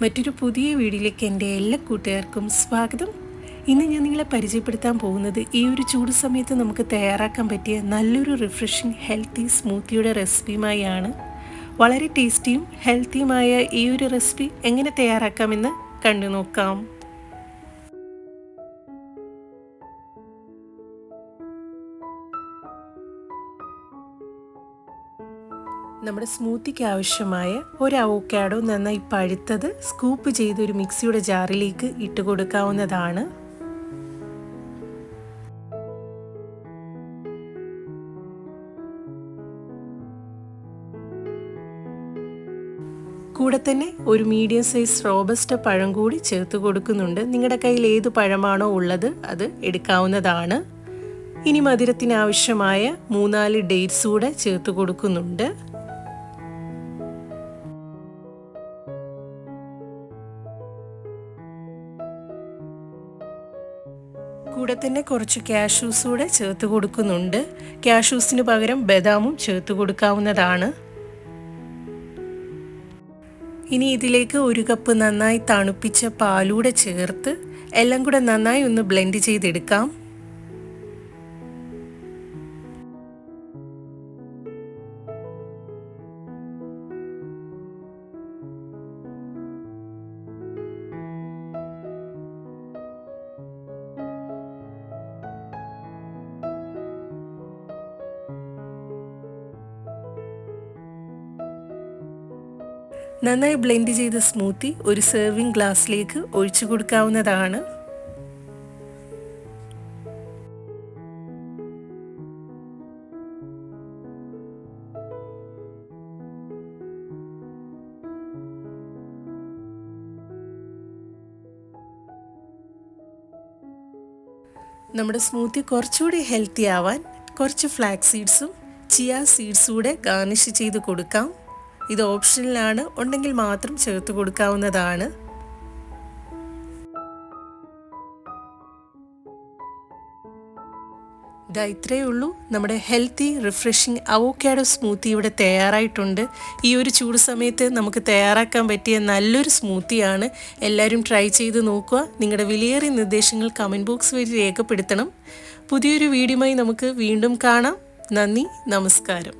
മറ്റൊരു പുതിയ വീഡിയോയിലേക്ക് എൻ്റെ എല്ലാ കൂട്ടുകാർക്കും സ്വാഗതം. ഇന്ന് ഞാൻ നിങ്ങളെ പരിചയപ്പെടുത്താൻ പോകുന്നത് ഈ ഒരു ചൂട് സമയത്ത് നമുക്ക് തയ്യാറാക്കാൻ പറ്റിയ നല്ലൊരു റിഫ്രഷിങ് ഹെൽത്തി സ്മൂത്തിയുടെ റെസിപ്പിയുമായാണ്. വളരെ ടേസ്റ്റിയും ഹെൽത്തിയുമായ ഈ ഒരു റെസിപ്പി എങ്ങനെ തയ്യാറാക്കാമെന്ന് കണ്ടു നോക്കാം. നമ്മുടെ സ്മൂത്തിക്ക് ആവശ്യമായ ഒരു അവോക്കാഡോ നന്നായി പഴുത്തത് സ്കൂപ്പ് ചെയ്ത് ഒരു മിക്സിയുടെ ജാറിലേക്ക് ഇട്ട് കൊടുക്കാവുന്നതാണ്. കൂടെ തന്നെ ഒരു മീഡിയം സൈസ് റോബസ്റ്റ പഴം കൂടി ചേർത്ത് കൊടുക്കുന്നുണ്ട്. നിങ്ങളുടെ കയ്യിൽ ഏത് പഴമാണോ ഉള്ളത് അത് എടുക്കാവുന്നതാണ്. ഇനി മധുരത്തിന് ആവശ്യമായ 3-4 ഡേറ്റ്സ് കൂടെ ചേർത്ത് കൊടുക്കുന്നുണ്ട്. കൂടെ തന്നെ കുറച്ച് കാഷ്യൂസ് കൂടെ ചേർത്ത് കൊടുക്കുന്നുണ്ട്. കാഷ്യൂസിന് പകരം ബദാമും ചേർത്ത് കൊടുക്കാവുന്നതാണ്. ഇനി ഇതിലേക്ക് 1 കപ്പ് നന്നായി തണുപ്പിച്ച പാലൂടെ ചേർത്ത് എല്ലാം കൂടെ നന്നായി ഒന്ന് ബ്ലെൻഡ് ചെയ്തെടുക്കാം. നന്നായി ബ്ലെൻഡ് ചെയ്ത സ്മൂത്തി ഒരു സെർവിങ് ഗ്ലാസ്സിലേക്ക് ഒഴിച്ചു കൊടുക്കാവുന്നതാണ്. നമ്മുടെ സ്മൂത്തി കുറച്ചുകൂടി ഹെൽത്തി ആവാൻ കുറച്ച് ഫ്ലാക്സ് സീഡ്സും ചിയ സീഡ്സും കൂടെ ഗാർണിഷ് ചെയ്ത് കൊടുക്കാം. ഇത് ഓപ്ഷനിലാണ്, ഉണ്ടെങ്കിൽ മാത്രം ചേർത്ത് കൊടുക്കാവുന്നതാണ്. ഇത്രയേ ഉള്ളൂ. നമ്മുടെ ഹെൽത്തി റിഫ്രഷിങ് അവോക്കാഡോ സ്മൂത്തി ഇവിടെ തയ്യാറായിട്ടുണ്ട്. ഈ ഒരു ചൂട് സമയത്ത് നമുക്ക് തയ്യാറാക്കാൻ പറ്റിയ നല്ലൊരു സ്മൂത്തിയാണ്. എല്ലാവരും ട്രൈ ചെയ്ത് നോക്കുക. നിങ്ങളുടെ വിലയേറിയ നിർദ്ദേശങ്ങൾ കമൻറ്റ് ബോക്സ് വഴി രേഖപ്പെടുത്തണം. പുതിയൊരു വീഡിയോയുമായി നമുക്ക് വീണ്ടും കാണാം. നന്ദി, നമസ്കാരം.